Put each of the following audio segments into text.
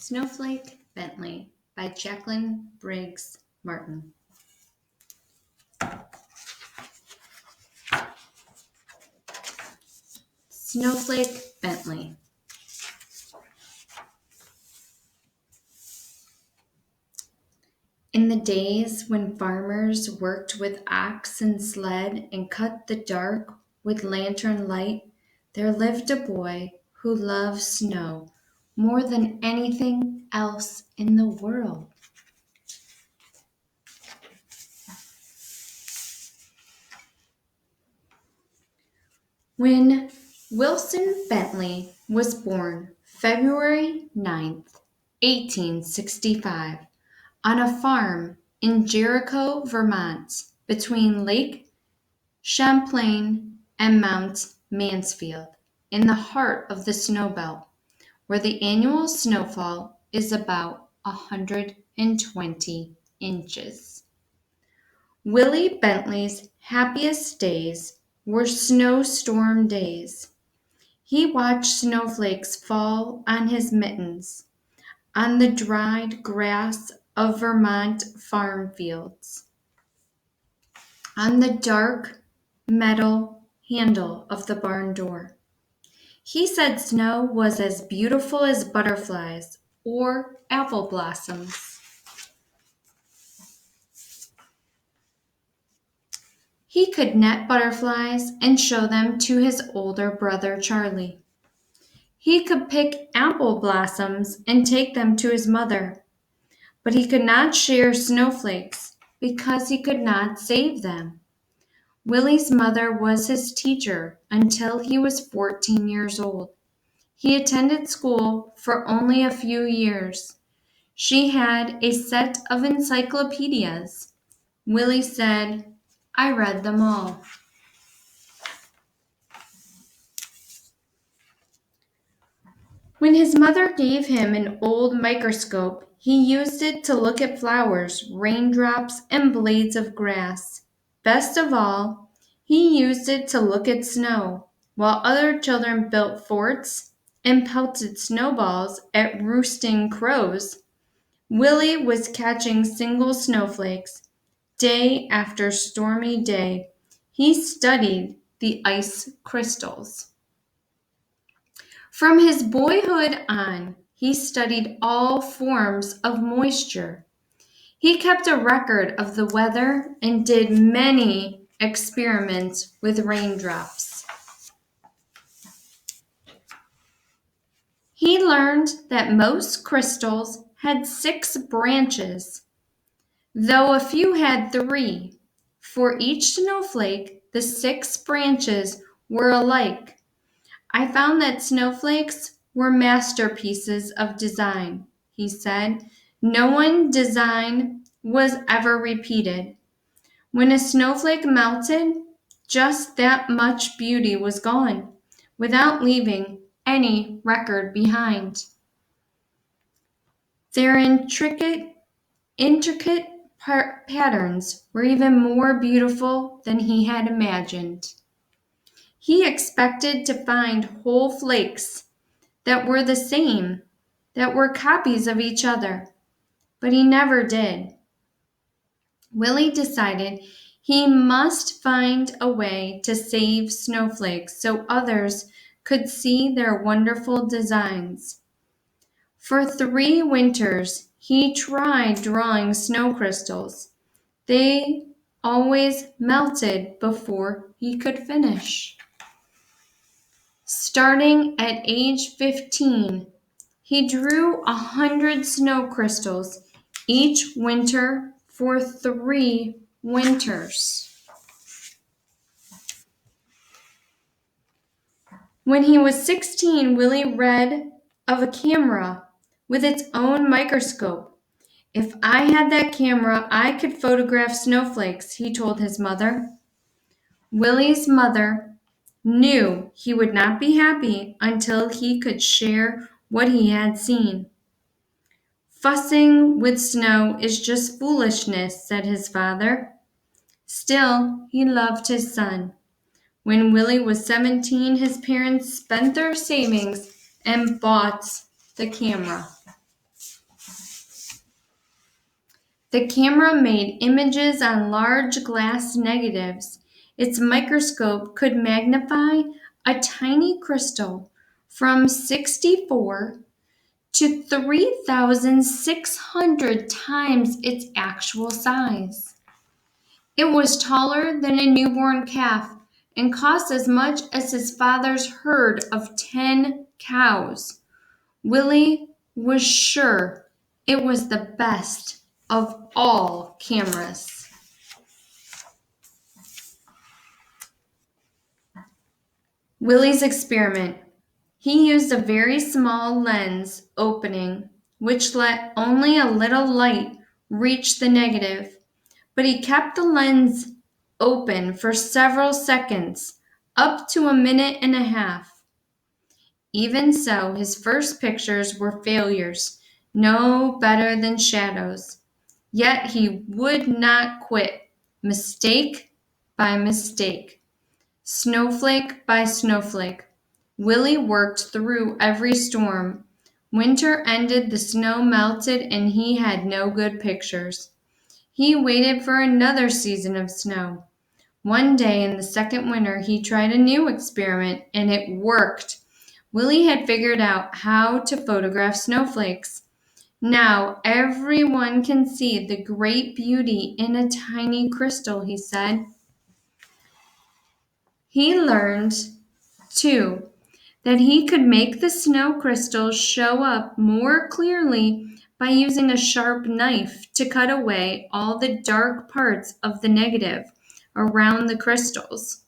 Snowflake, Bentley by Jacqueline Briggs Martin. Snowflake, Bentley. In the days when farmers worked with ox and sled and cut the dark with lantern light, there lived a boy who loved snow more than anything else in the world. When Wilson Bentley was born February 9th, 1865, on a farm in Jericho, Vermont, between Lake Champlain and Mount Mansfield, in the heart of the snow belt, where the annual snowfall is about 120 inches. Willie Bentley's happiest days were snowstorm days. He watched snowflakes fall on his mittens, on the dried grass of Vermont farm fields, on the dark metal handle of the barn door. He said snow was as beautiful as butterflies or apple blossoms. He could net butterflies and show them to his older brother Charlie. He could pick apple blossoms and take them to his mother, but he could not share snowflakes because he could not save them. Willie's mother was his teacher until he was 14 years old. He attended school for only a few years. She had a set of encyclopedias. Willie said, "I read them all." When his mother gave him an old microscope, he used it to look at flowers, raindrops, and blades of grass. Best of all, he used it to look at snow, while other children built forts and pelted snowballs at roosting crows. Willie was catching single snowflakes day after stormy day. He studied the ice crystals. From his boyhood on, he studied all forms of moisture. He kept a record of the weather and did many experiments with raindrops. He learned that most crystals had 6 branches, though a few had 3. For each snowflake, the 6 branches were alike. "I found that snowflakes were masterpieces of design," he said. "No one design was ever repeated. When a snowflake melted, just that much beauty was gone, without leaving any record behind." Their intricate patterns were even more beautiful than he had imagined. He expected to find whole flakes that were the same, that were copies of each other, but he never did. Willie decided he must find a way to save snowflakes so others could see their wonderful designs. For 3 winters, he tried drawing snow crystals. They always melted before he could finish. Starting at age 15, he drew 100 snow crystals each winter for 3 winters. When he was 16, Willie read of a camera with its own microscope. "If I had that camera, I could photograph snowflakes," he told his mother. Willie's mother knew he would not be happy until he could share what he had seen. "Fussing with snow is just foolishness," said his father. Still, he loved his son. When Willie was 17, his parents spent their savings and bought the camera. The camera made images on large glass negatives. Its microscope could magnify a tiny crystal from 64 to 3,600 times its actual size. It was taller than a newborn calf and cost as much as his father's herd of 10 cows. Willie was sure it was the best of all cameras. Willie's experiment. He used a very small lens opening, which let only a little light reach the negative, but he kept the lens open for several seconds, up to a minute and a half. Even so, his first pictures were failures, no better than shadows. Yet he would not quit, mistake by mistake, snowflake by snowflake. Willie worked through every storm. Winter ended, the snow melted, and he had no good pictures. He waited for another season of snow. One day in the second winter, he tried a new experiment, and it worked. Willie had figured out how to photograph snowflakes. Now everyone can see the great beauty in a tiny crystal, he said. He learned, too, that he could make the snow crystals show up more clearly by using a sharp knife to cut away all the dark parts of the negative around the crystals.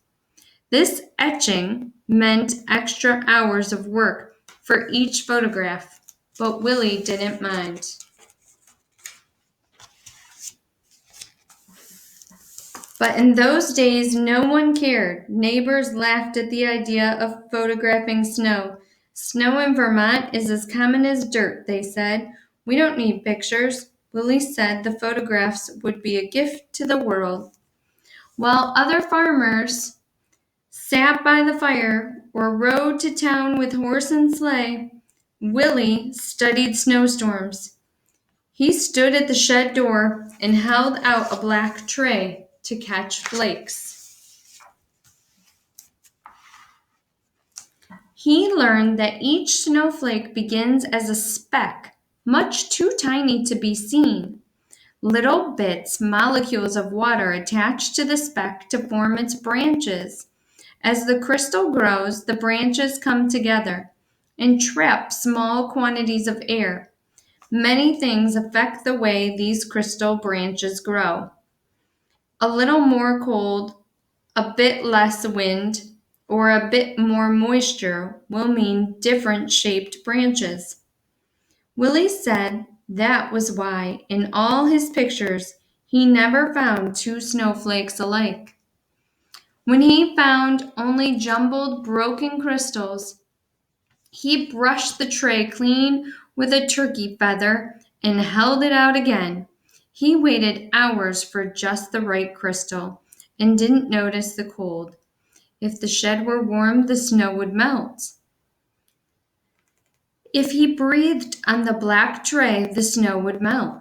This etching meant extra hours of work for each photograph, but Willie didn't mind. But in those days, no one cared. Neighbors laughed at the idea of photographing snow. Snow in Vermont is as common as dirt, they said. We don't need pictures. Willie said the photographs would be a gift to the world. While other farmers sat by the fire or rode to town with horse and sleigh, Willie studied snowstorms. He stood at the shed door and held out a black tray to catch flakes. He learned that each snowflake begins as a speck, much too tiny to be seen. Little bits, molecules of water attach to the speck to form its branches. As the crystal grows, the branches come together and trap small quantities of air. Many things affect the way these crystal branches grow. A little more cold, a bit less wind, or a bit more moisture will mean different shaped branches. Willie said that was why, in all his pictures, he never found two snowflakes alike. When he found only jumbled, broken crystals, he brushed the tray clean with a turkey feather and held it out again. He waited hours for just the right crystal and didn't notice the cold. If the shed were warm, the snow would melt. If he breathed on the black tray, the snow would melt.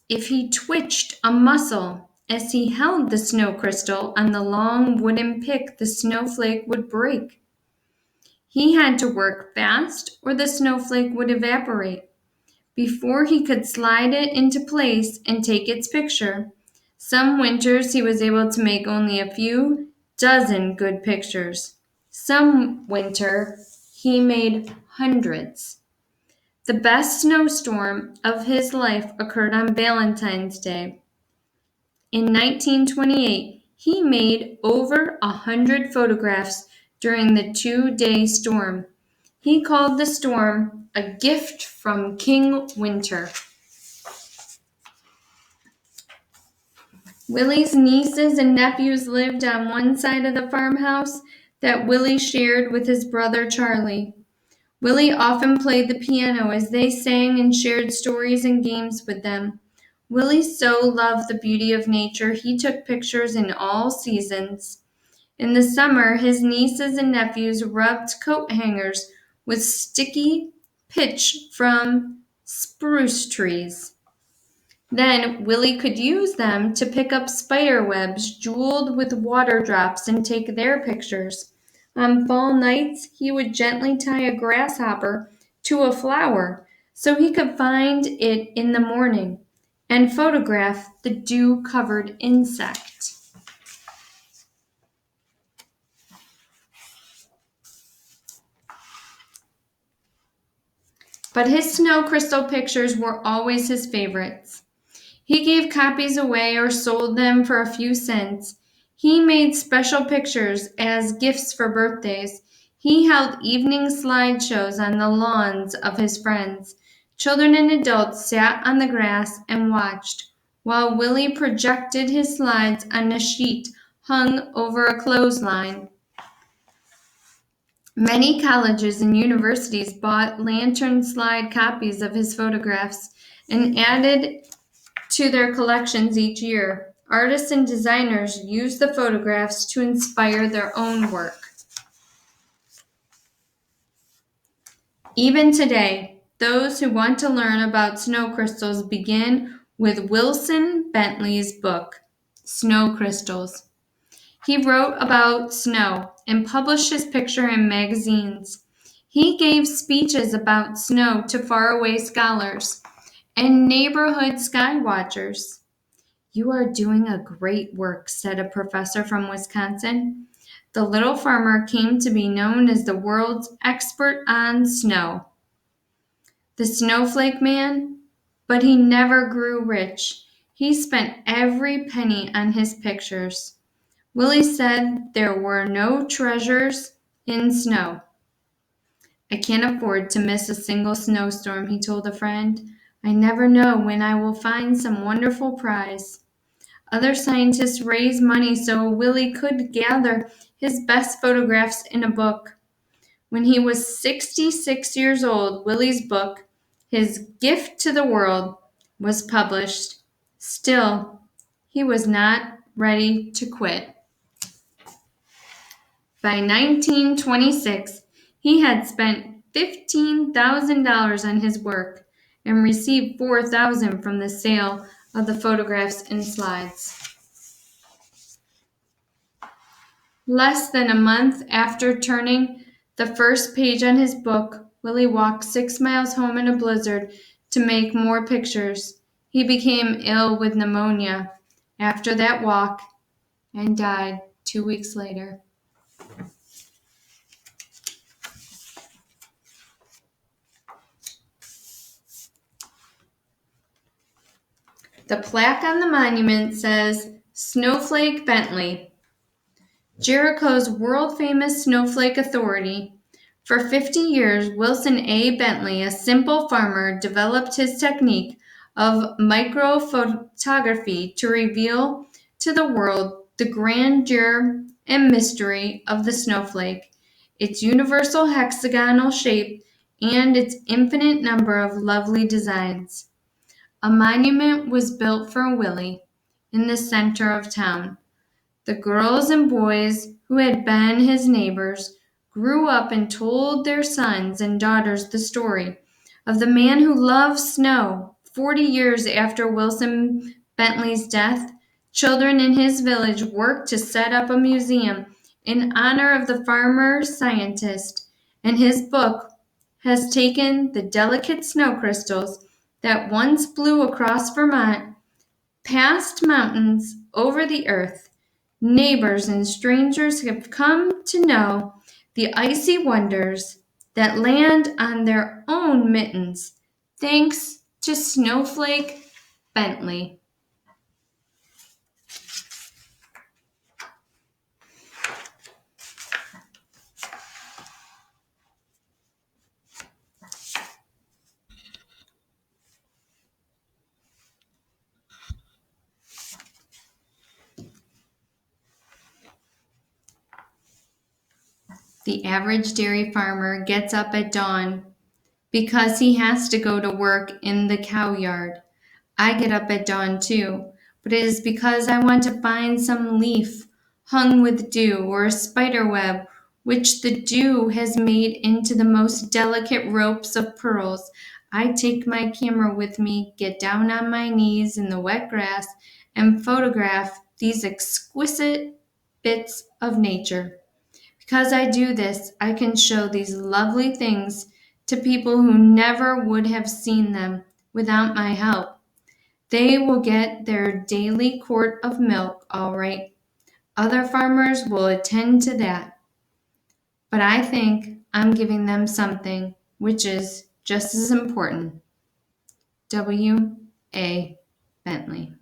If he twitched a muscle as he held the snow crystal on the long wooden pick, the snowflake would break. He had to work fast or the snowflake would evaporate. Before he could slide it into place and take its picture, some winters he was able to make only a few dozen good pictures. Some winter he made hundreds. The best snowstorm of his life occurred on Valentine's Day. In 1928, he made over 100 photographs during the 2-day storm. He called the storm a gift from King Winter. Willie's nieces and nephews lived on one side of the farmhouse that Willie shared with his brother Charlie. Willie often played the piano as they sang and shared stories and games with them. Willie so loved the beauty of nature, he took pictures in all seasons. In the summer, his nieces and nephews rubbed coat hangers with sticky pitch from spruce trees. Then Willie could use them to pick up spider webs jeweled with water drops and take their pictures. On fall nights, he would gently tie a grasshopper to a flower so he could find it in the morning and photograph the dew-covered insect. But his snow crystal pictures were always his favorites. He gave copies away or sold them for a few cents. He made special pictures as gifts for birthdays. He held evening slideshows on the lawns of his friends. Children and adults sat on the grass and watched, while Willie projected his slides on a sheet hung over a clothesline. Many colleges and universities bought lantern slide copies of his photographs and added to their collections each year. Artists and designers used the photographs to inspire their own work. Even today, those who want to learn about snow crystals begin with Wilson Bentley's book, Snow Crystals. He wrote about snow and published his picture in magazines. He gave speeches about snow to faraway scholars and neighborhood sky watchers. "You are doing a great work," said a professor from Wisconsin. The little farmer came to be known as the world's expert on snow. The Snowflake Man, but he never grew rich. He spent every penny on his pictures. Willie said there were no treasures in snow. "I can't afford to miss a single snowstorm," he told a friend. "I never know when I will find some wonderful prize." Other scientists raised money so Willie could gather his best photographs in a book. When he was 66 years old, Willie's book, His Gift to the World, was published. Still, he was not ready to quit. By 1926, he had spent $15,000 on his work and received $4,000 from the sale of the photographs and slides. Less than a month after turning the first page on his book, Willie walked 6 miles home in a blizzard to make more pictures. He became ill with pneumonia after that walk and died 2 weeks later. The plaque on the monument says, "Snowflake Bentley, Jericho's world-famous snowflake authority." For 50 years, Wilson A. Bentley, a simple farmer, developed his technique of microphotography to reveal to the world the grandeur and mystery of the snowflake, its universal hexagonal shape, and its infinite number of lovely designs. A monument was built for Willie in the center of town. The girls and boys who had been his neighbors grew up and told their sons and daughters the story of the man who loved snow. 40 years after Wilson Bentley's death, children in his village worked to set up a museum in honor of the farmer scientist, and his book has taken the delicate snow crystals that once blew across Vermont, past mountains, over the earth. Neighbors and strangers have come to know the icy wonders that land on their own mittens, thanks to Snowflake Bentley. The average dairy farmer gets up at dawn because he has to go to work in the cow yard. I get up at dawn too, but it is because I want to find some leaf hung with dew or a spider web which the dew has made into the most delicate ropes of pearls. I take my camera with me, get down on my knees in the wet grass, and photograph these exquisite bits of nature. Because I do this, I can show these lovely things to people who never would have seen them without my help. They will get their daily quart of milk, all right. Other farmers will attend to that. But I think I'm giving them something which is just as important. W. A. Bentley.